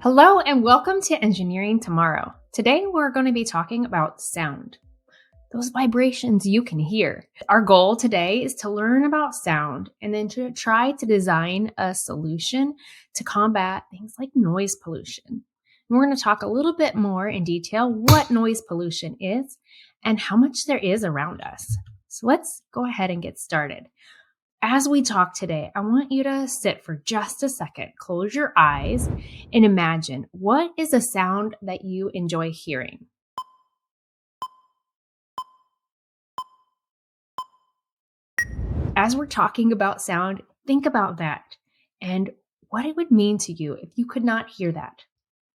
Hello and welcome to Engineering Tomorrow. Today we're going to be talking about sound, those vibrations you can hear. Our goal today is to learn about sound and then to try to design a solution to combat things like noise pollution. And we're going to talk a little bit more in detail what noise pollution is and how much there is around us. So let's go ahead and get started. As we talk today, I want you to sit for just a second, close your eyes, and imagine what is a sound that you enjoy hearing. As we're talking about sound, think about that and what it would mean to you if you could not hear that,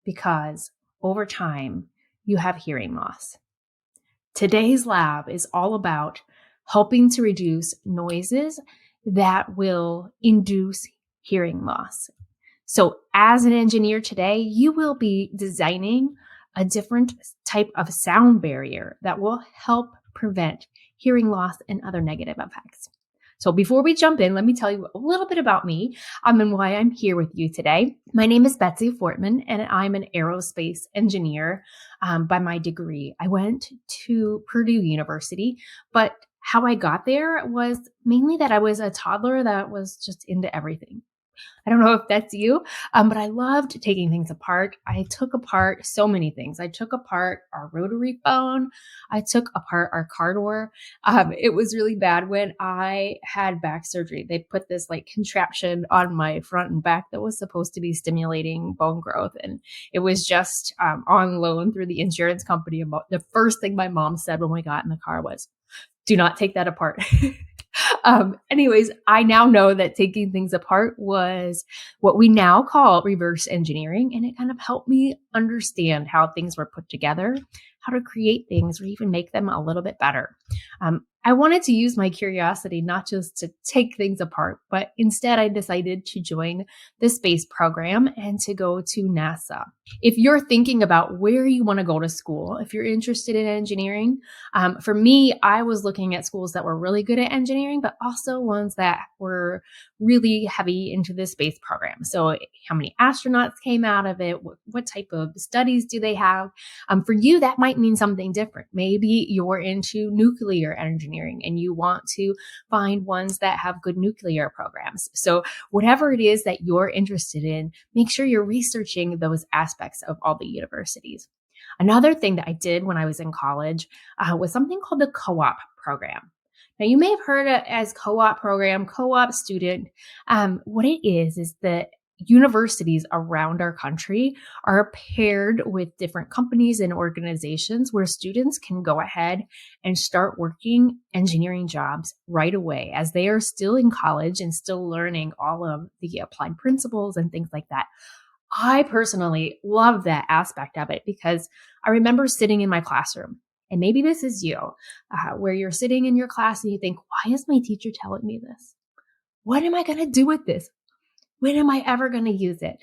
because over time, you have hearing loss. Today's lab is all about helping to reduce noises that will induce hearing loss. So as an engineer today, you will be designing a different type of sound barrier that will help prevent hearing loss and other negative effects. So before we jump in, let me tell you a little bit about me and why I'm here with you today. My name is Betsy Fortman, and I'm an aerospace engineer by my degree. I went to Purdue University, but how I got there was mainly that I was a toddler that was just into everything. I don't know if that's you, but I loved taking things apart. I took apart so many things. I took apart our rotary phone. I took apart our car door. It was really bad when I had back surgery. They put this like contraption on my front and back that was supposed to be stimulating bone growth. And it was just on loan through the insurance company. The first thing my mom said when we got in the car was, "Do not take that apart." Anyways, I now know that taking things apart was what we now call reverse engineering, and it kind of helped me understand how things were put together, how to create things, or even make them a little bit better. I wanted to use my curiosity not just to take things apart, but instead I decided to join the space program and to go to NASA. If you're thinking about where you want to go to school, if you're interested in engineering, for me, I was looking at schools that were really good at engineering, but also ones that were really heavy into the space program. So how many astronauts came out of it? What type of studies do they have? For you, that might mean something different. Maybe you're into nuclear engineering and you want to find ones that have good nuclear programs. So whatever it is that you're interested in, make sure you're researching those aspects of all the universities. Another thing that I did when I was in college was something called the co-op program. Now, you may have heard it as co-op program, co-op student. What it is that universities around our country are paired with different companies and organizations where students can go ahead and start working engineering jobs right away as they are still in college and still learning all of the applied principles and things like that. I personally love that aspect of it because I remember sitting in my classroom, and maybe this is you, where you're sitting in your class and you think, why is my teacher telling me this? What am I going to do with this? When am I ever going to use it?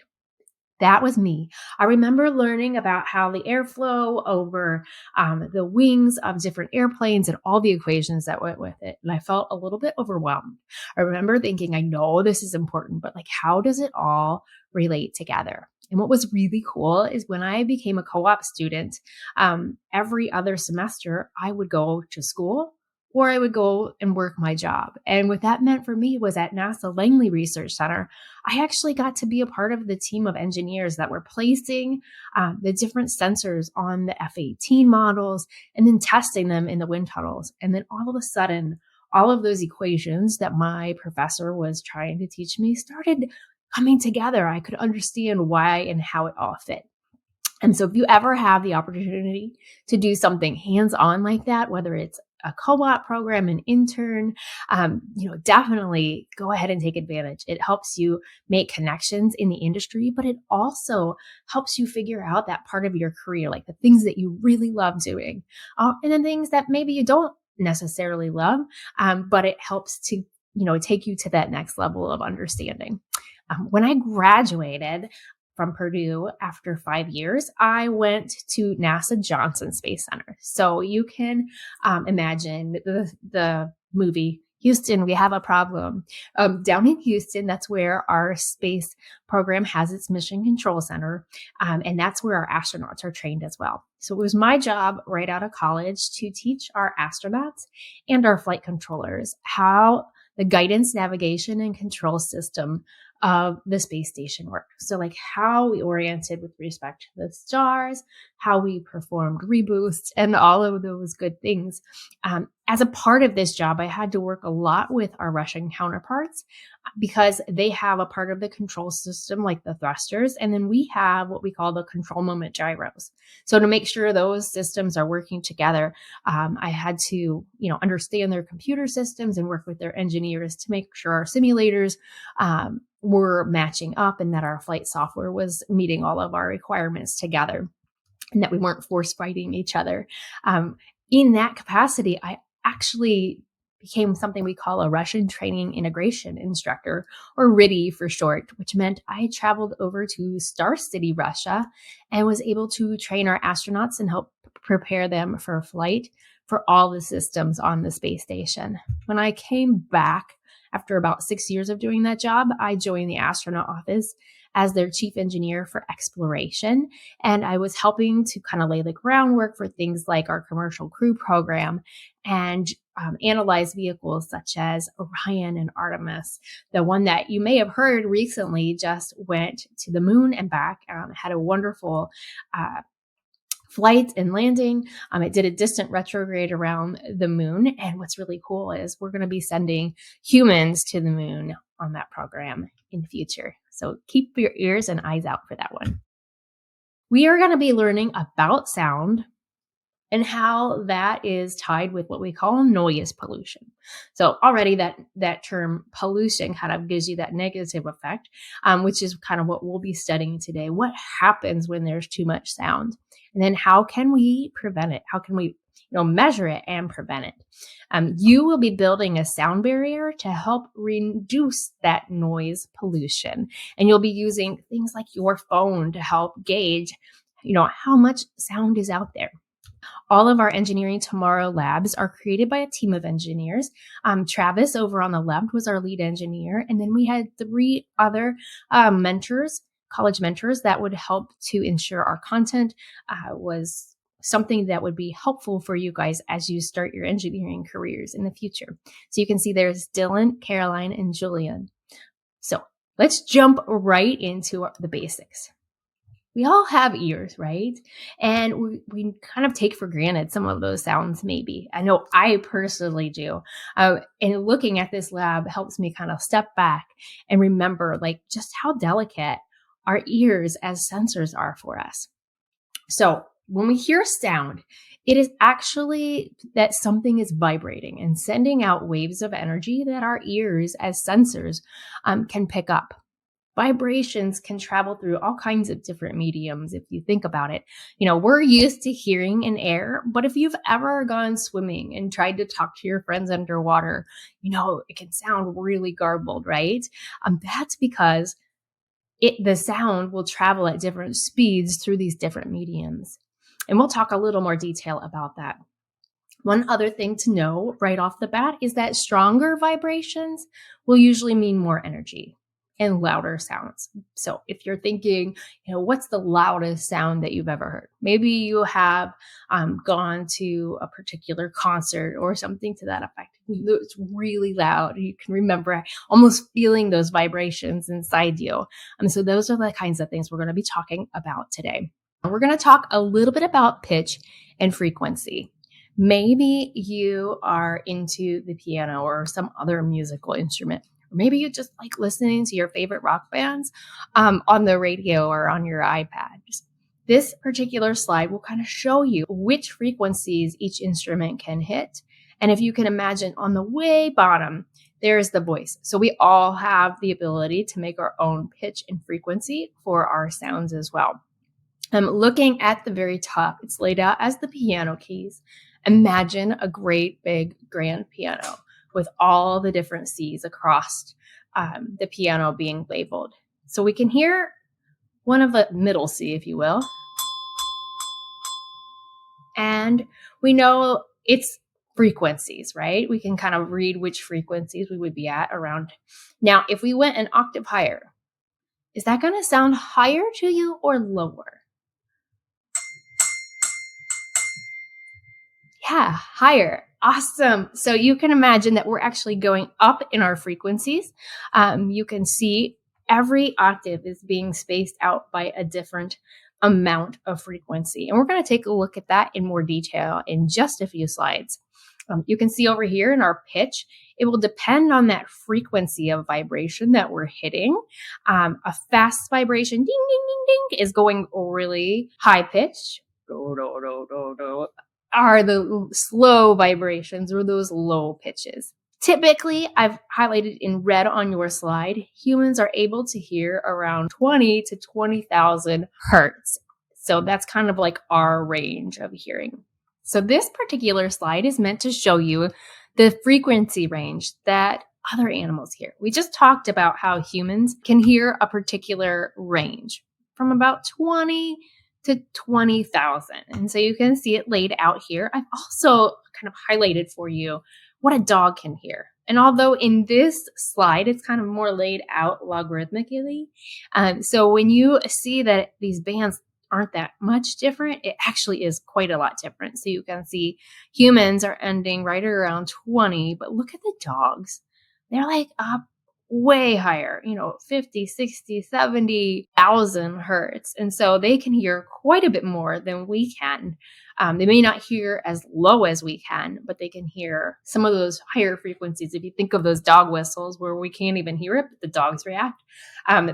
That was me. I remember learning about how the airflow over the wings of different airplanes and all the equations that went with it. And I felt a little bit overwhelmed. I remember thinking, I know this is important, but like, how does it all relate together? And what was really cool is when I became a co-op student, every other semester, I would go to school or I would go and work my job. And what that meant for me was at NASA Langley Research Center, I actually got to be a part of the team of engineers that were placing the different sensors on the F-18 models and then testing them in the wind tunnels. And then all of a sudden, all of those equations that my professor was trying to teach me started coming together. I could understand why and how it all fit. And so if you ever have the opportunity to do something hands-on like that, whether it's a co-op program, an intern, definitely go ahead and take advantage. It helps you make connections in the industry, but it also helps you figure out that part of your career, like the things that you really love doing, and then things that maybe you don't necessarily love, but it helps to, take you to that next level of understanding. When I graduated from Purdue after 5 years, I went to NASA Johnson Space Center. So you can imagine the movie Houston, we have a problem. Down in Houston, that's where our space program has its mission control center. And that's where our astronauts are trained as well. So it was my job right out of college to teach our astronauts and our flight controllers how the guidance, navigation, and control system of the space station work. So, like how we oriented with respect to the stars, how we performed reboosts, and all of those good things. As a part of this job, I had to work a lot with our Russian counterparts because they have a part of the control system like the thrusters, and then we have what we call the control moment gyros. So to make sure those systems are working together, I had to, understand their computer systems and work with their engineers to make sure our simulators were matching up and that our flight software was meeting all of our requirements together and that we weren't force fighting each other. In that capacity, I actually became something we call a Russian training integration instructor, or RITI for short, which meant I traveled over to Star City, Russia, and was able to train our astronauts and help prepare them for flight for all the systems on the space station. When I came back after about 6 years of doing that job, I joined the astronaut office as their chief engineer for exploration. And I was helping to kind of lay the groundwork for things like our commercial crew program and analyze vehicles such as Orion and Artemis. The one that you may have heard recently just went to the moon and back, had a wonderful flight and landing. It did a distant retrograde around the moon. And what's really cool is we're going to be sending humans to the moon on that program in the future. So keep your ears and eyes out for that one. We are going to be learning about sound and how that is tied with what we call noise pollution. So already that term pollution kind of gives you that negative effect, which is kind of what we'll be studying today. What happens when there's too much sound? And then how can we prevent it? How can we measure it and prevent it? You will be building a sound barrier to help reduce that noise pollution. And you'll be using things like your phone to help gauge, how much sound is out there. All of our Engineering Tomorrow labs are created by a team of engineers. Travis over on the left was our lead engineer. And then we had 3 other mentors, college mentors, that would help to ensure our content was something that would be helpful for you guys as you start your engineering careers in the future. So you can see there's Dylan, Caroline, and Julian. So let's jump right into the basics. We all have ears, right? And we kind of take for granted some of those sounds, maybe. I know I personally do. And looking at this lab helps me kind of step back and remember just how delicate our ears as sensors are for us. So when we hear sound, it is actually that something is vibrating and sending out waves of energy that our ears as sensors can pick up. Vibrations can travel through all kinds of different mediums if you think about it. We're used to hearing in air, but if you've ever gone swimming and tried to talk to your friends underwater, it can sound really garbled, right? That's because the sound will travel at different speeds through these different mediums. And we'll talk a little more detail about that. One other thing to know right off the bat is that stronger vibrations will usually mean more energy and louder sounds. So if you're thinking, what's the loudest sound that you've ever heard? Maybe you have gone to a particular concert or something to that effect. It's really loud. You can remember almost feeling those vibrations inside you. So those are the kinds of things we're going to be talking about today. We're going to talk a little bit about pitch and frequency. Maybe you are into the piano or some other musical instrument. Maybe you just like listening to your favorite rock bands on the radio or on your iPad. This particular slide will kind of show you which frequencies each instrument can hit. And if you can imagine, on the way bottom, there's the voice. So we all have the ability to make our own pitch and frequency for our sounds as well. Looking at the very top, it's laid out as the piano keys. Imagine a great big grand piano with all the different C's across the piano being labeled. So we can hear one of the middle C, if you will. And we know it's frequencies, right? We can kind of read which frequencies we would be at around. Now, if we went an octave higher, is that going to sound higher to you or lower? Yeah, higher. Awesome. So you can imagine that we're actually going up in our frequencies. You can see every octave is being spaced out by a different amount of frequency. And we're going to take a look at that in more detail in just a few slides. You can see over here in our pitch, it will depend on that frequency of vibration that we're hitting. A fast vibration, ding, ding, ding, ding, is going really high pitch. Do, do, do, do, do, are the slow vibrations or those low pitches. Typically, I've highlighted in red on your slide, humans are able to hear around 20 to 20,000 hertz. So that's kind of like our range of hearing. So this particular slide is meant to show you the frequency range that other animals hear. We just talked about how humans can hear a particular range from about 20 to 20,000. And so you can see it laid out here. I've also kind of highlighted for you what a dog can hear. And although in this slide, it's kind of more laid out logarithmically. So when you see that these bands aren't that much different, it actually is quite a lot different. So you can see humans are ending right around 20, but look at the dogs. They're like up way higher, 50, 60, 70,000 hertz. And so they can hear quite a bit more than we can. They may not hear as low as we can, but they can hear some of those higher frequencies. If you think of those dog whistles where we can't even hear it, but the dogs react,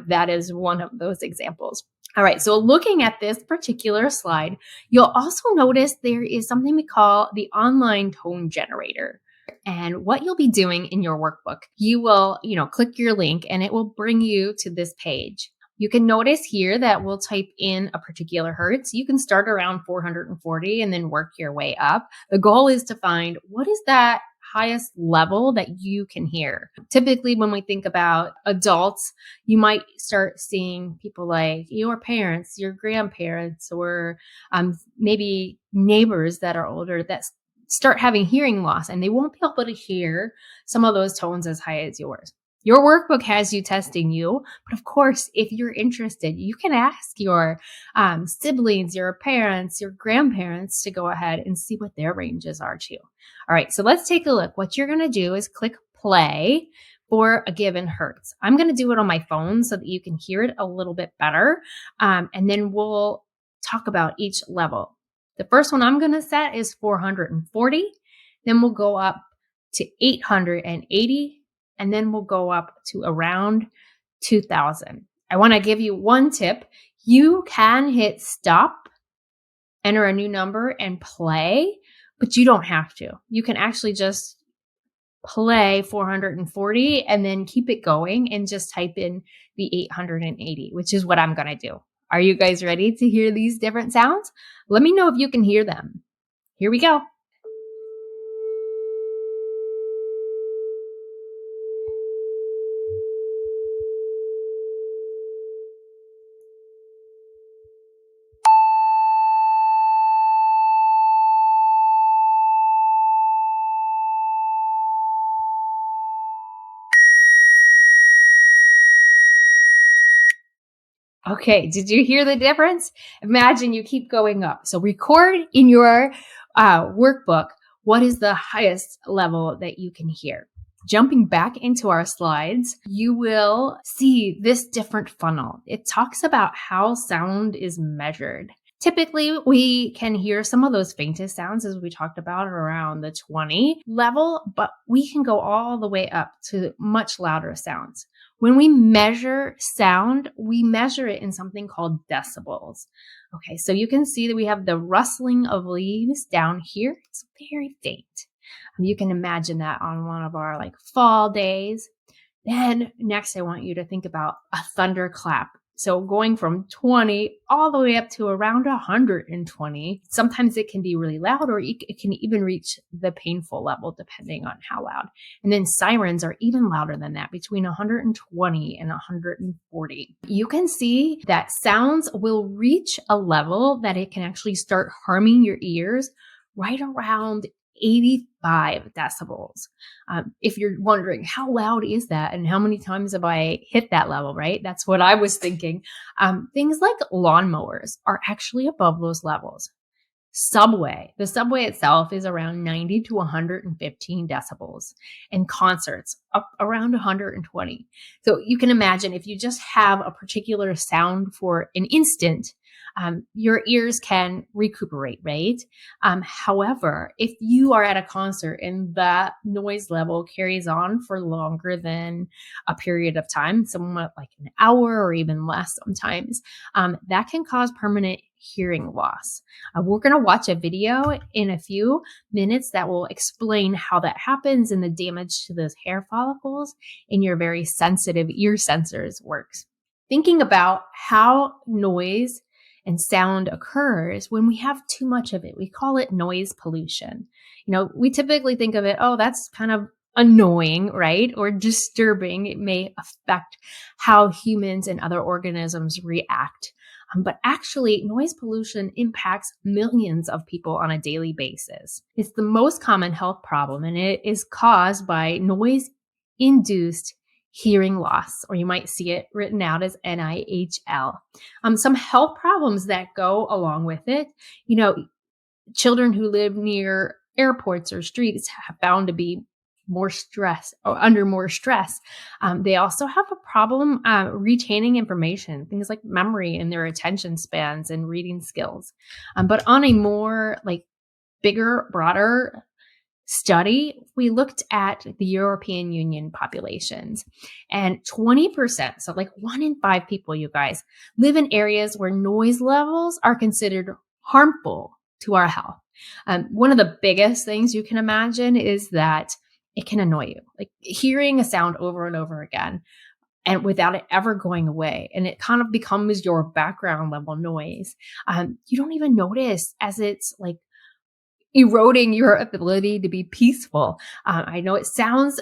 that is one of those examples. All right, so looking at this particular slide, you'll also notice there is something we call the online tone generator. And what you'll be doing in your workbook, you will, click your link and it will bring you to this page. You can notice here that we'll type in a particular hertz. You can start around 440 and then work your way up. The goal is to find what is that highest level that you can hear. Typically, when we think about adults, you might start seeing people like your parents, your grandparents, or maybe neighbors that are older that start having hearing loss, and they won't be able to hear some of those tones as high as yours. Your workbook has you testing you, but of course, if you're interested, you can ask your siblings, your parents, your grandparents to go ahead and see what their ranges are too. All right, so let's take a look. What you're going to do is click play for a given hertz. I'm going to do it on my phone so that you can hear it a little bit better, and then we'll talk about each level. The first one I'm going to set is 440. Then we'll go up to 880. And then we'll go up to around 2000. I want to give you one tip. You can hit stop, enter a new number, and play, but you don't have to. You can actually just play 440 and then keep it going and just type in the 880, which is what I'm going to do. Are you guys ready to hear these different sounds? Let me know if you can hear them. Here we go. Okay, did you hear the difference? Imagine you keep going up. So record in your workbook, what is the highest level that you can hear? Jumping back into our slides, you will see this different funnel. It talks about how sound is measured. Typically, we can hear some of those faintest sounds, as we talked about, around the 20 level, but we can go all the way up to much louder sounds. When we measure sound, we measure it in something called decibels. Okay, so you can see that we have the rustling of leaves down here. It's very faint. You can imagine that on one of our fall days. Then next, I want you to think about a thunderclap. So going from 20 all the way up to around 120, sometimes it can be really loud, or it can even reach the painful level depending on how loud. And then sirens are even louder than that, between 120 and 140. You can see that sounds will reach a level that it can actually start harming your ears right around 85 decibels. If you're wondering, how loud is that and how many times have I hit that level, right? That's what I was thinking. Things like lawnmowers are actually above those levels. The subway itself is around 90 to 115 decibels, and concerts up around 120. So you can imagine if you just have a particular sound for an instant, your ears can recuperate, right? However, if you are at a concert and that noise level carries on for longer than a period of time, somewhat like an hour or even less sometimes, that can cause permanent hearing loss. We're going to watch a video in a few minutes that will explain how that happens and the damage to those hair follicles in your very sensitive ear sensors works. Thinking about how noise and sound occurs when we have too much of it. We call it noise pollution. We typically think of it, oh, that's kind of annoying, right? Or disturbing. It may affect how humans and other organisms react. But actually, noise pollution impacts millions of people on a daily basis. It's the most common health problem, and it is caused by noise-induced hearing loss, or you might see it written out as NIHL. Some health problems that go along with it, children who live near airports or streets have found to be more stress or under more stress. They also have a problem retaining information, things like memory and their attention spans and reading skills. But on a more bigger, broader study, we looked at the European Union populations, and 20%, so 1 in 5 people, you guys, live in areas where noise levels are considered harmful to our health. One of the biggest things you can imagine is that it can annoy you, hearing a sound over and over again and without it ever going away. And it kind of becomes your background level noise. You don't even notice as it's eroding your ability to be peaceful. I know it sounds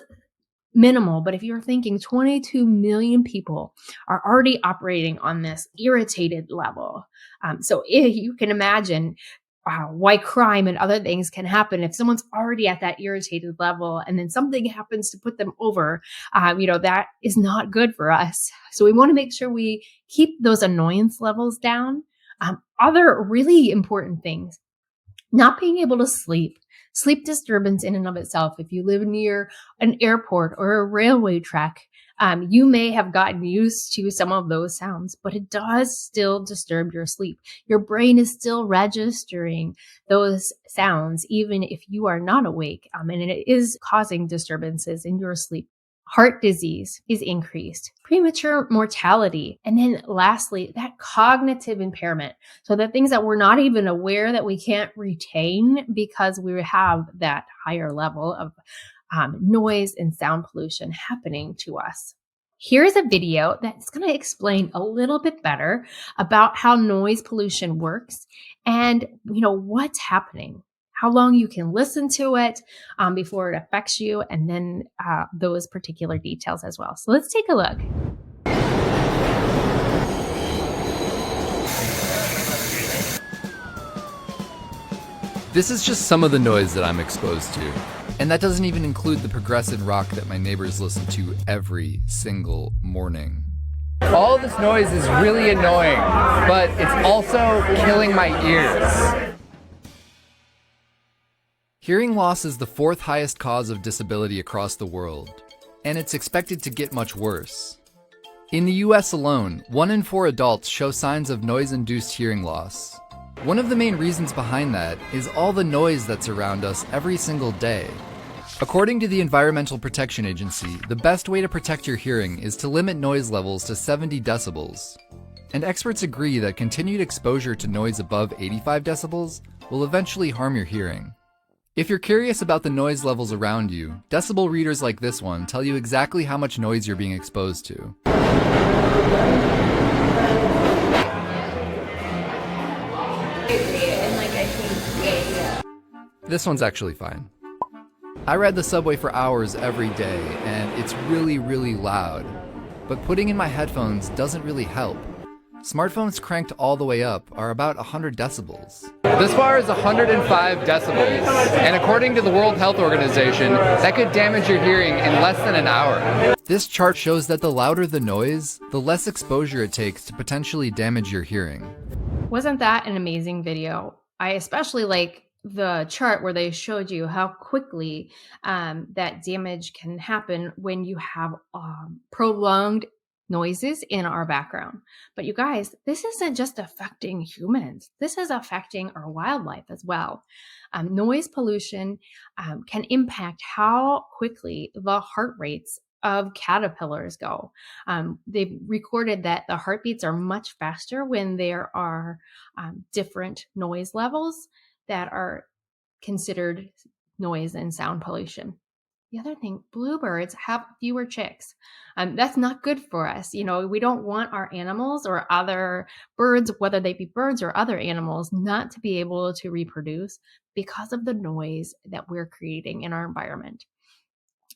minimal, but if you're thinking 22 million people are already operating on this irritated level. So if you can imagine why crime and other things can happen if someone's already at that irritated level and then something happens to put them over, that is not good for us. So we want to make sure we keep those annoyance levels down. Other really important things, not being able to sleep disturbance in and of itself. If you live near an airport or a railway track, you may have gotten used to some of those sounds, but it does still disturb your sleep. Your brain is still registering those sounds, even if you are not awake, and it is causing disturbances in your sleep. Heart disease is increased, premature mortality, and then lastly, that cognitive impairment. So the things that we're not even aware that we can't retain because we have that higher level of noise and sound pollution happening to us. Here's a video that's going to explain a little bit better about how noise pollution works and what's happening, how long you can listen to it before it affects you, and then those particular details as well. So let's take a look. This is just some of the noise that I'm exposed to. And that doesn't even include the progressive rock that my neighbors listen to every single morning. All this noise is really annoying, but it's also killing my ears. Hearing loss is the 4th highest cause of disability across the world, and it's expected to get much worse. In the US alone, 1 in 4 adults show signs of noise-induced hearing loss. One of the main reasons behind that is all the noise that's around us every single day. According to the Environmental Protection Agency, the best way to protect your hearing is to limit noise levels to 70 decibels. And experts agree that continued exposure to noise above 85 decibels will eventually harm your hearing. If you're curious about the noise levels around you, decibel readers like this one tell you exactly how much noise you're being exposed to. This one's actually fine. I ride the subway for hours every day, and it's really, really loud. But putting in my headphones doesn't really help. Smartphones cranked all the way up are about 100 decibels. This bar is 105 decibels, and according to the World Health Organization, that could damage your hearing in less than an hour. This chart shows that the louder the noise, the less exposure it takes to potentially damage your hearing. Wasn't that an amazing video? I especially like the chart where they showed you how quickly that damage can happen when you have prolonged noises in our background. But you guys, this isn't just affecting humans. This is affecting our wildlife as well. Noise pollution can impact how quickly the heart rates of caterpillars go. They've recorded that the heartbeats are much faster when there are different noise levels that are considered noise and sound pollution. The other thing, bluebirds have fewer chicks. That's not good for us. You know, we don't want our animals or other birds, whether they be birds or other animals, not to be able to reproduce because of the noise that we're creating in our environment.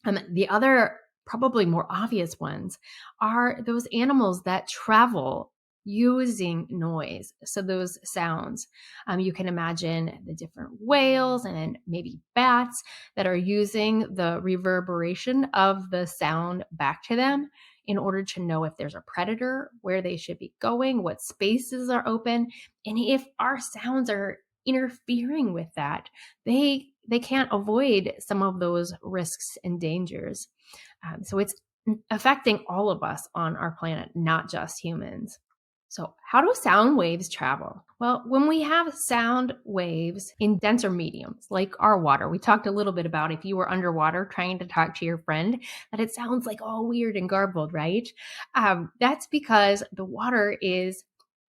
The other, probably more obvious ones, are those animals that travel using noise. So those sounds, you can imagine the different whales and maybe bats that are using the reverberation of the sound back to them in order to know if there's a predator, where they should be going, what spaces are open. And if our sounds are interfering with that, they can't avoid some of those risks and dangers. So it's affecting all of us on our planet, not just humans. So how do sound waves travel? Well, when we have sound waves in denser mediums, like our water, we talked a little bit about if you were underwater trying to talk to your friend, that it sounds like all weird and garbled, right? That's because the water is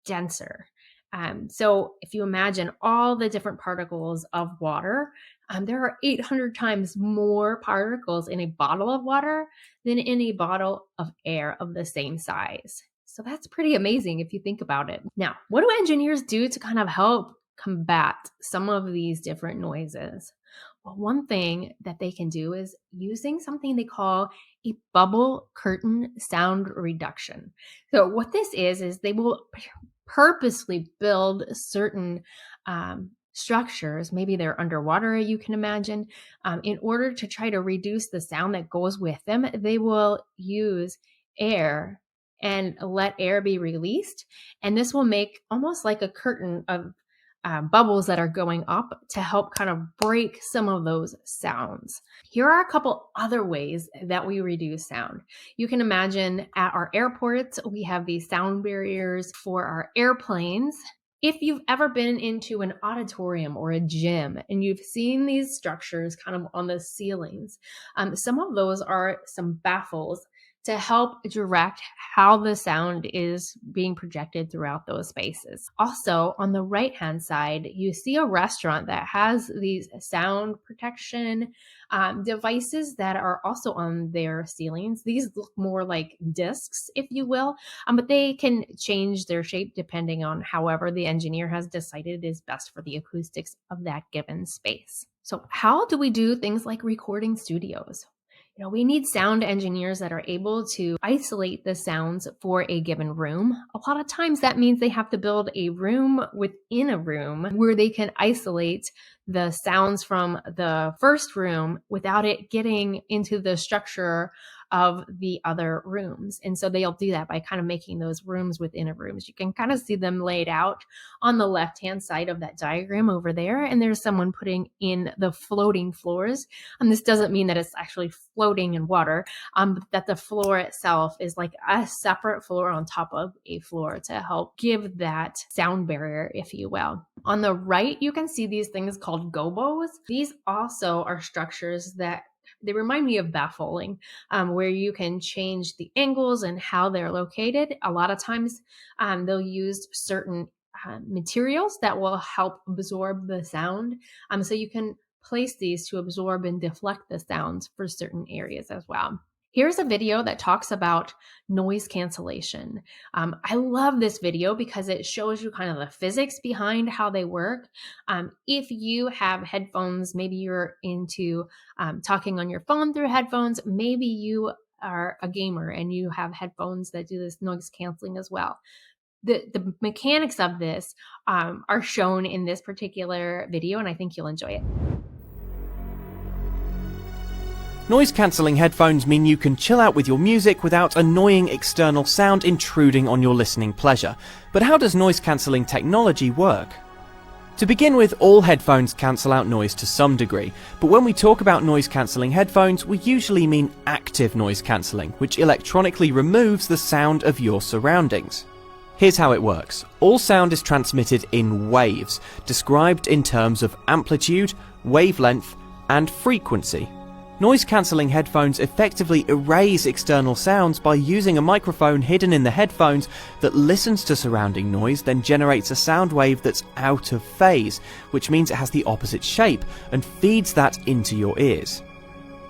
denser. So if you imagine all the different particles of water, there are 800 times more particles in a bottle of water than in a bottle of air of the same size. So that's pretty amazing if you think about it. Now, what do engineers do to kind of help combat some of these different noises? Well, one thing that they can do is using something they call a bubble curtain sound reduction. So what this is they will purposely build certain structures, maybe they're underwater, you can imagine, in order to try to reduce the sound that goes with them. They will use air and let air be released. And this will make almost like a curtain of bubbles that are going up to help kind of break some of those sounds. Here are a couple other ways that we reduce sound. You can imagine at our airports, we have these sound barriers for our airplanes. If you've ever been into an auditorium or a gym and you've seen these structures kind of on the ceilings, some of those are some baffles to help direct how the sound is being projected throughout those spaces. Also, on the right-hand side, you see a restaurant that has these sound protection devices that are also on their ceilings. These look more like discs, if you will, but they can change their shape depending on however the engineer has decided is best for the acoustics of that given space. So how do we do things like recording studios? You know, we need sound engineers that are able to isolate the sounds for a given room. A lot of times that means they have to build a room within a room where they can isolate the sounds from the first room without it getting into the structure of the other rooms. And so they'll do that by kind of making those rooms within a rooms. You can kind of see them laid out on the left-hand side of that diagram over there. And there's someone putting in the floating floors. And this doesn't mean that it's actually floating in water, but that the floor itself is like a separate floor on top of a floor to help give that sound barrier, if you will. On the right, you can see these things called gobos. These also are structures that they remind me of baffling, where you can change the angles and how they're located. A lot of times they'll use certain materials that will help absorb the sound. So you can place these to absorb and deflect the sounds for certain areas as well. Here's a video that talks about noise cancellation. I love this video because it shows you kind of the physics behind how they work. If you have headphones, maybe you're into talking on your phone through headphones, maybe you are a gamer and you have headphones that do this noise canceling as well. The mechanics of this are shown in this particular video, and I think you'll enjoy it. Noise-cancelling headphones mean you can chill out with your music without annoying external sound intruding on your listening pleasure. But how does noise-cancelling technology work? To begin with, all headphones cancel out noise to some degree, but when we talk about noise-cancelling headphones, we usually mean active noise cancelling, which electronically removes the sound of your surroundings. Here's how it works. All sound is transmitted in waves, described in terms of amplitude, wavelength, and frequency. Noise-cancelling headphones effectively erase external sounds by using a microphone hidden in the headphones that listens to surrounding noise, then generates a sound wave that's out of phase, which means it has the opposite shape, and feeds that into your ears.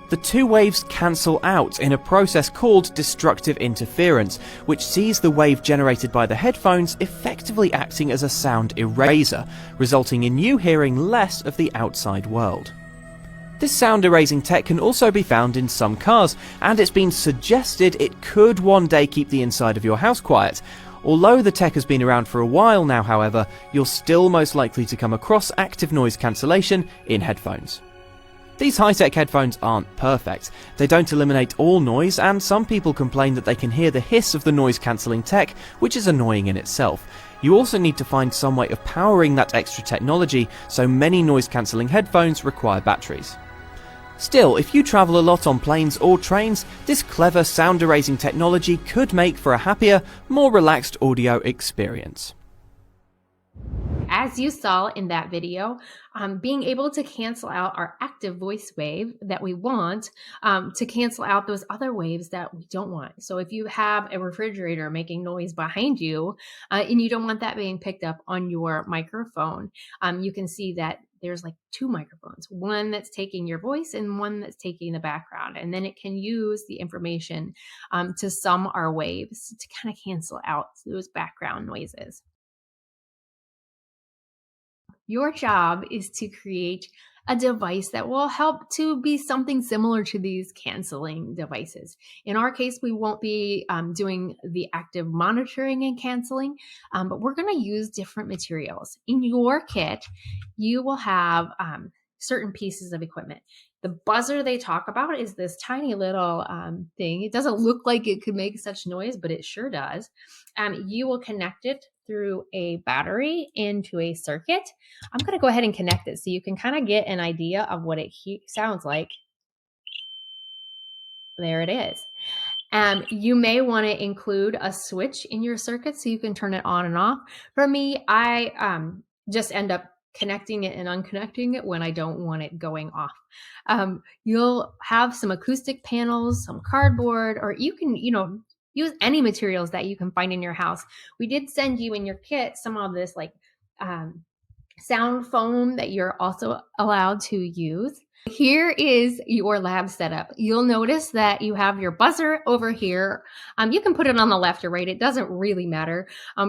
The two waves cancel out in a process called destructive interference, which sees the wave generated by the headphones effectively acting as a sound eraser, resulting in you hearing less of the outside world. This sound erasing tech can also be found in some cars, and it's been suggested it could one day keep the inside of your house quiet. Although the tech has been around for a while now, however, you're still most likely to come across active noise cancellation in headphones. These high-tech headphones aren't perfect. They don't eliminate all noise, and some people complain that they can hear the hiss of the noise-cancelling tech, which is annoying in itself. You also need to find some way of powering that extra technology, so many noise-cancelling headphones require batteries. Still, if you travel a lot on planes or trains, this clever sound erasing technology could make for a happier, more relaxed audio experience. As you saw in that video, being able to cancel out our active voice wave that we want to cancel out those other waves that we don't want. So if you have a refrigerator making noise behind you and you don't want that being picked up on your microphone, you can see that there's like two microphones, one that's taking your voice and one that's taking the background. And then it can use the information to sum our waves to kind of cancel out those background noises. Your job is to create a device that will help to be something similar to these canceling devices. In our case, we won't be doing the active monitoring and canceling, but we're going to use different materials. In your kit, you will have certain pieces of equipment. The buzzer they talk about is this tiny little thing. It doesn't look like it could make such noise, but it sure does. You will connect it through a battery into a circuit. I'm going to go ahead and connect it so you can kind of get an idea of what it sounds like. There it is. You may want to include a switch in your circuit so you can turn it on and off. For me, I just end up connecting it and unconnecting it when I don't want it going off. You'll have some acoustic panels, some cardboard, or you can, use any materials that you can find in your house. We did send you in your kit some of this like sound foam that you're also allowed to use. Here is your lab setup. You'll notice that you have your buzzer over here. You can put it on the left or right. It doesn't really matter.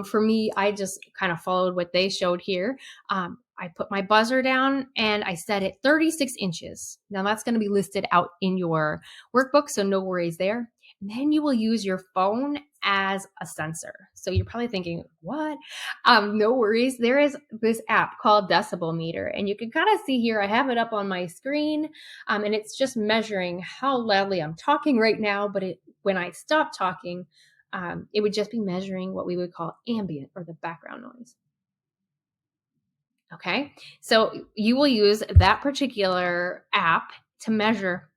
For me, I just kind of followed what they showed here. I put my buzzer down and I set it 36 inches. Now that's going to be listed out in your workbook, so no worries there. And then you will use your phone as a sensor. So you're probably thinking, what? No worries. There is this app called Decibel Meter, and you can kind of see here, I have it up on my screen, and it's just measuring how loudly I'm talking right now. But when I stop talking, it would just be measuring what we would call ambient or the background noise. Okay, so you will use that particular app to measure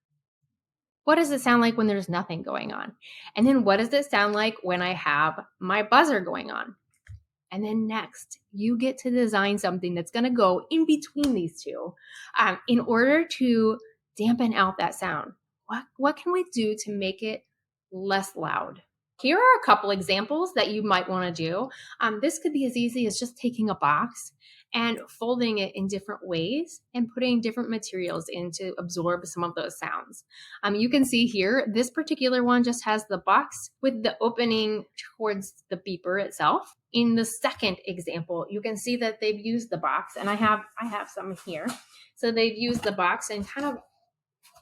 what does it sound like when there's nothing going on? And then what does it sound like when I have my buzzer going on? And then next, you get to design something that's going to go in between these two in order to dampen out that sound. What can we do to make it less loud? Here are a couple examples that you might want to do. This could be as easy as just taking a box and folding it in different ways and putting different materials in to absorb some of those sounds. You can see here, this particular one just has the box with the opening towards the beeper itself. In the second example, you can see that they've used the box, and I have some here. So they've used the box and kind of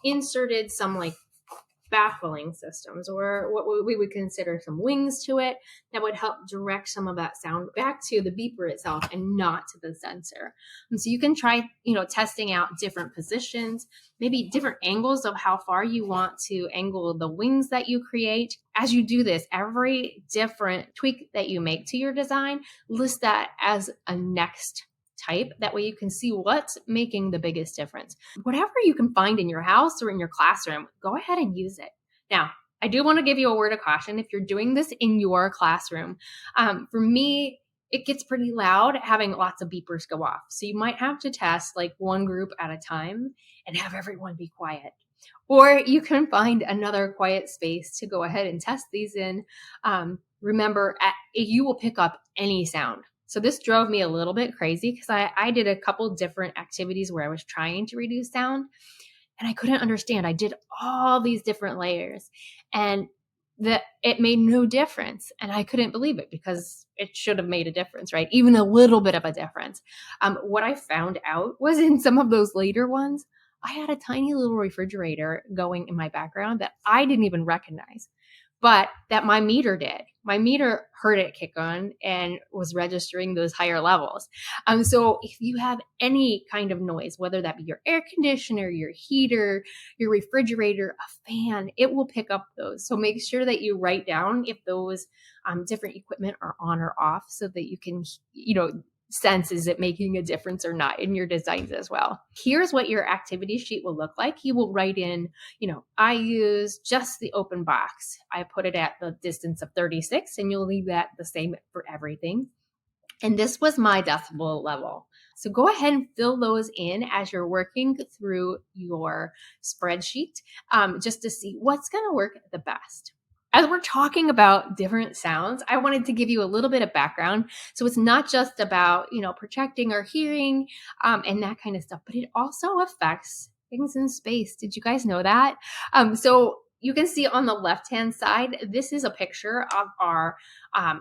inserted some like baffling systems, or what we would consider some wings to it that would help direct some of that sound back to the beeper itself and not to the sensor. And so you can try, testing out different positions, maybe different angles of how far you want to angle the wings that you create. As you do this, every different tweak that you make to your design, list that as a next type. That way you can see what's making the biggest difference. Whatever you can find in your house or in your classroom, go ahead and use it. Now, I do want to give you a word of caution if you're doing this in your classroom. For me, it gets pretty loud having lots of beepers go off. So you might have to test like one group at a time and have everyone be quiet. Or you can find another quiet space to go ahead and test these in. Remember, you will pick up any sound. So this drove me a little bit crazy because I did a couple different activities where I was trying to reduce sound and I couldn't understand. I did all these different layers and it made no difference. And I couldn't believe it because it should have made a difference, right? Even a little bit of a difference. What I found out was in some of those later ones, I had a tiny little refrigerator going in my background that I didn't even recognize, but that my meter did. My meter heard it kick on and was registering those higher levels. So if you have any kind of noise, whether that be your air conditioner, your heater, your refrigerator, a fan, it will pick up those. So make sure that you write down if those different equipment are on or off so that you can, sense, is it making a difference or not in your designs as well. Here's what your activity sheet will look like. You will write in, I use just the open box. I put it at the distance of 36 and you'll leave that the same for everything. And this was my decibel level. So go ahead and fill those in as you're working through your spreadsheet, just to see what's going to work the best. As we're talking about different sounds, I wanted to give you a little bit of background. So it's not just about, protecting our hearing and that kind of stuff, but it also affects things in space. Did you guys know that? So you can see on the left-hand side, this is a picture of our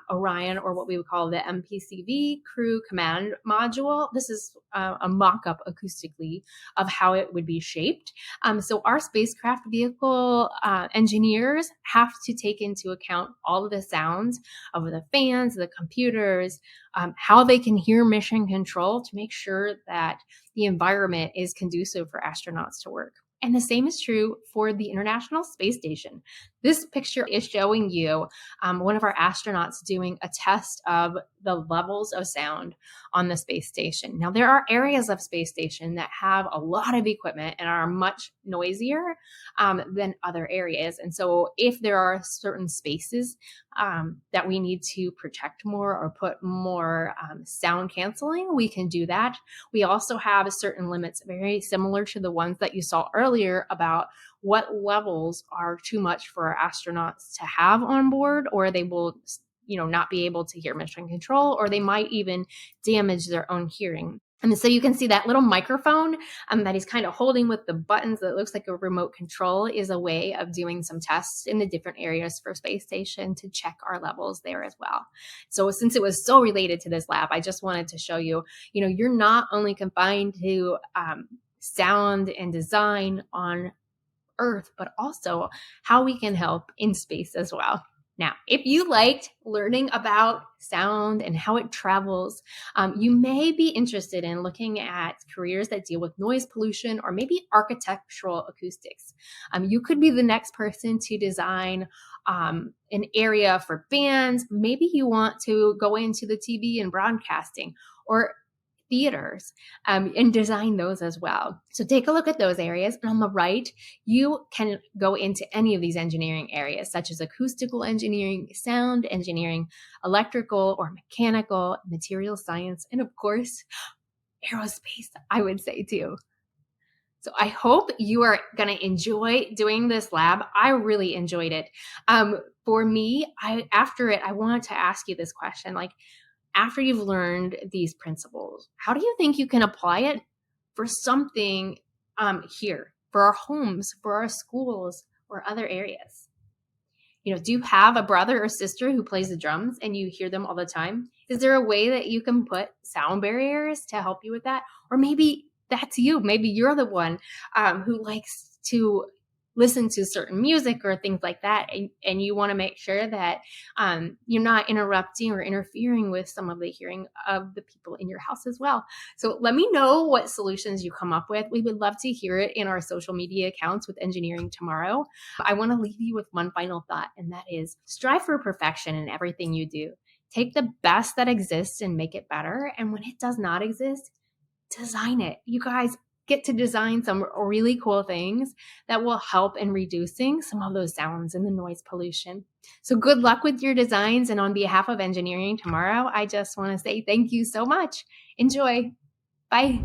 Orion, or what we would call the MPCV Crew Command Module. This is a mock-up acoustically of how it would be shaped. So our spacecraft vehicle engineers have to take into account all of the sounds of the fans, the computers, how they can hear mission control to make sure that the environment is conducive for astronauts to work. And the same is true for the International Space Station. This picture is showing you one of our astronauts doing a test of the levels of sound on the space station. Now, there are areas of space station that have a lot of equipment and are much noisier than other areas. And so if there are certain spaces that we need to protect more or put more sound canceling, we can do that. We also have certain limits very similar to the ones that you saw earlier about what levels are too much for our astronauts to have on board, or they will, not be able to hear mission control, or they might even damage their own hearing. And so you can see that little microphone that he's kind of holding with the buttons that looks like a remote control is a way of doing some tests in the different areas for space station to check our levels there as well. So since it was so related to this lab, I just wanted to show you, you're not only confined to sound and design on Earth, but also how we can help in space as well. Now, if you liked learning about sound and how it travels, you may be interested in looking at careers that deal with noise pollution or maybe architectural acoustics. You could be the next person to design an area for bands. Maybe you want to go into the TV and broadcasting or theaters and design those as well. So take a look at those areas. And on the right, you can go into any of these engineering areas, such as acoustical engineering, sound engineering, electrical or mechanical, material science, and of course, aerospace, I would say too. So I hope you are going to enjoy doing this lab. I really enjoyed it. For me, after it, I wanted to ask you this question, after you've learned these principles, how do you think you can apply it for something here, for our homes, for our schools, or other areas? Do you have a brother or sister who plays the drums and you hear them all the time? Is there a way that you can put sound barriers to help you with that? Or maybe that's you. Maybe you're the one who likes to listen to certain music or things like that, and you want to make sure that you're not interrupting or interfering with some of the hearing of the people in your house as well. So let me know what solutions you come up with. We would love to hear it in our social media accounts with Engineering Tomorrow. I want to leave you with one final thought, and that is strive for perfection in everything you do. Take the best that exists and make it better. And when it does not exist, design it. You guys get to design some really cool things that will help in reducing some of those sounds and the noise pollution. So good luck with your designs. And on behalf of Engineering Tomorrow, I just want to say thank you so much. Enjoy. Bye.